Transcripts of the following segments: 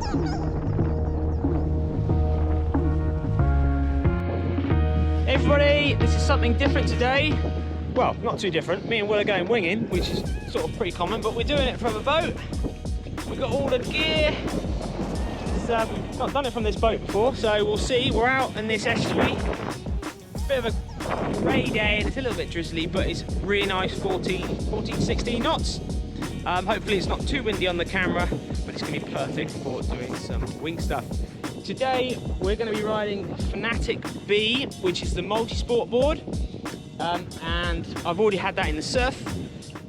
Hey everybody, this is something different today. Well, not too different. Me and Will are going winging, which is sort of pretty common, but we're doing it from a boat. We've got all the gear. Not done it from this boat before, so we'll see. We're out in this estuary. Bit of a grey day and it's a little bit drizzly, but it's really nice, 16 knots. Hopefully it's not too windy on the camera, but it's going to be perfect for doing some wing stuff. Today we're going to be riding Fanatic Bee, which is the multi-sport board, and I've already had that in the surf,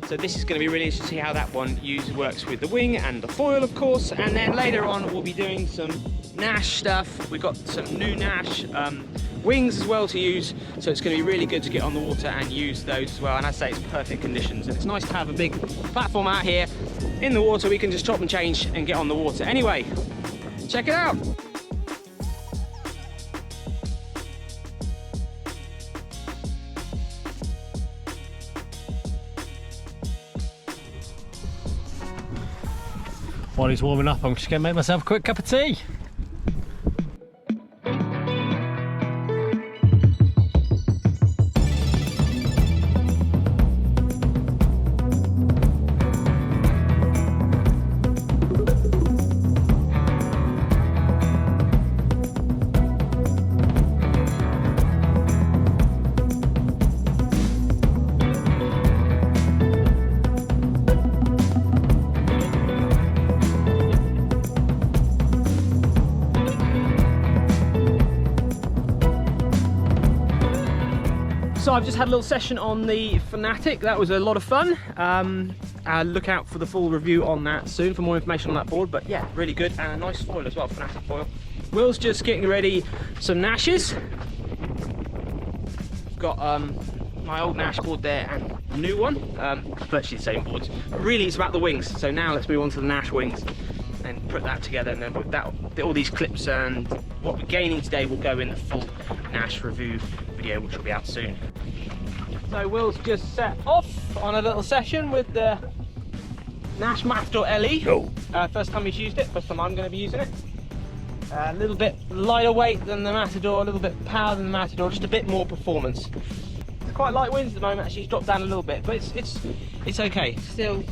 so this is going to be really interesting to see how that one works with the wing and the foil, of course. And then later on we'll be doing some Nash stuff. We've got some new Nash wings as well to use, so it's going to be really good to get on the water and use those as well. And I'd say it's perfect conditions, and it's nice to have a big platform out here in the water. We can just chop and change and get on the water. Anyway, check it out. While he's warming up, I'm just going to make myself a quick cup of tea. So I've just had a little session on the Fanatic. That was a lot of fun. Look out for the full review on that soon for more information on that board. But yeah, really good, and a nice foil as well, Fanatic foil. Will's just getting ready some Nashes. Got my old Nash board there and a new one, virtually the same boards. But really it's about the wings. So now let's move on to the Nash wings and put that together, and then with that, all these clips and what we're gaining today will go in the full Nash review video, which will be out soon. So Will's just set off on a little session with the Nash Matador LT. First time he's used it, first time I'm going to be using it. A little bit lighter weight than the Matador, a little bit power than the Matador, just a bit more performance. It's quite light winds at the moment, actually. It's dropped down a little bit, but it's okay. Still,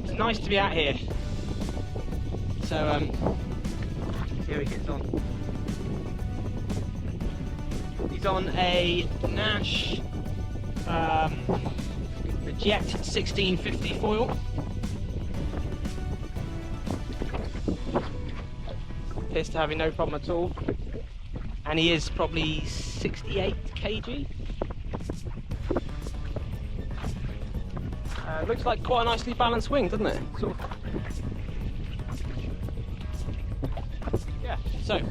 it's nice to be out here. So see how he gets on. He's on a Nash the Jet 1650 foil. Appears to having no problem at all, and he is probably 68 kg. Looks like quite a nicely balanced wing, doesn't it? Sort of. Yeah. So I'm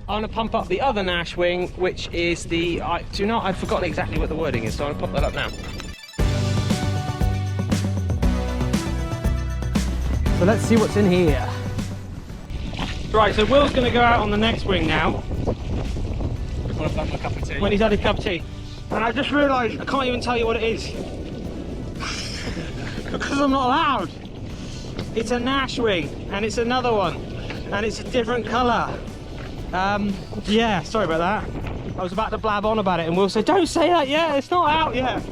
going to pump up the other Nash wing, which is the... I've forgotten exactly what the wording is, so I'm going to pop that up now. So let's see what's in here. Right, so Will's going to go out on the next wing now. When I've had my cup of tea. When he's had his cup of tea. And I just realised I can't even tell you what it is. Because I'm not allowed. It's a Nash wing, and it's another one. And it's a different colour. Yeah, sorry about that. I was about to blab on about it and Will said, don't say that yet, it's not out yet.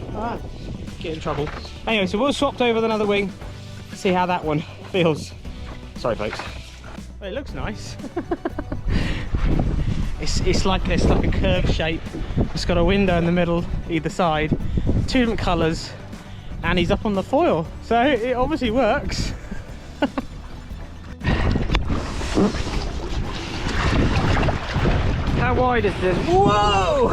Get in trouble. Anyway, so Will swapped over with another wing. See how that one feels. Sorry folks. Well, it looks nice. it's like a curved shape. It's got a window in the middle, either side, two different colours, and he's up on the foil. So it obviously works. How wide is this? Whoa!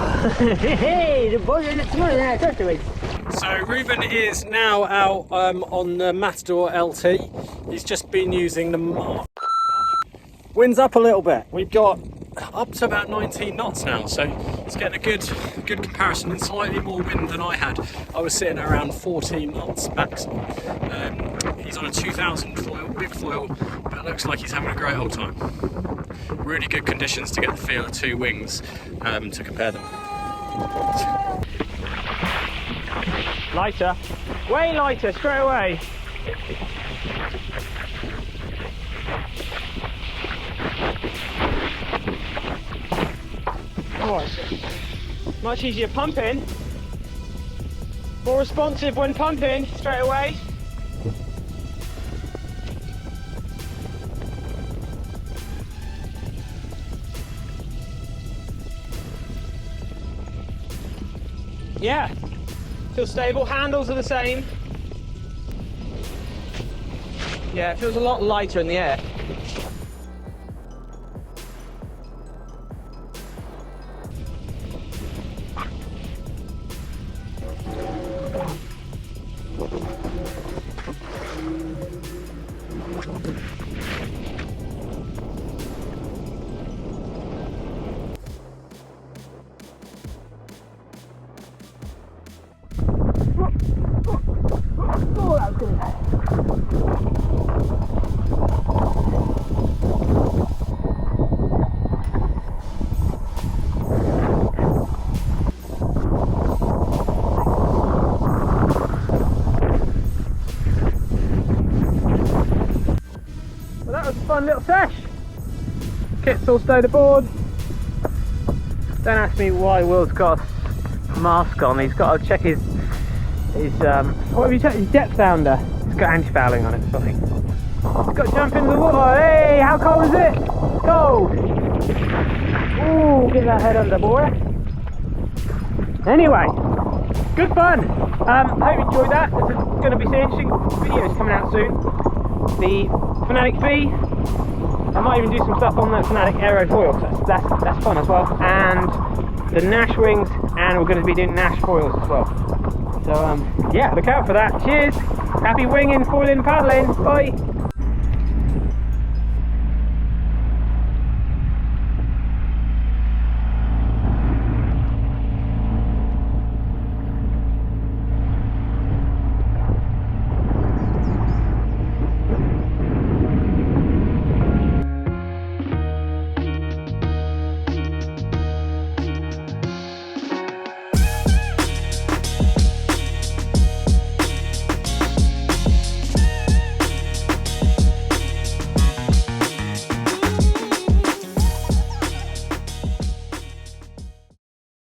Hey, the boy is smaller than I thought it was. So Ruben is now out on the Matador LT. He's just been using the Mark. Wind's up a little bit. We've got up to about 19 knots now, so it's getting a good comparison, and slightly more wind than I had. I was sitting at around 14 knots maximum. He's on a 2000 foil, big foil, but it looks like he's having a great old time. Really good conditions to get the feel of two wings to compare them. Lighter, way lighter, straight away. Much easier pumping. More responsive when pumping straight away. Yeah, feels stable. Handles are the same. Yeah, it feels a lot lighter in the air. Oh, that was good. Well, that was a fun little sesh. Kit's all stowed aboard. Don't ask me why Will's got a mask on. He's got to check his what have you checked? His depth sounder. It's got anti-fouling on it or something. He's got to jump into the water. Hey, how cold is it? Cold. Ooh, get that head under, boy. Anyway, good fun. Hope you enjoyed that. There's going to be some interesting videos coming out soon. The Fanatic Bee. I might even do some stuff on the Fanatic Aero foil. So that's fun as well. And the Nash wings, and we're going to be doing Nash foils as well. So yeah, look out for that. Cheers. Happy winging, foiling, paddling. Bye.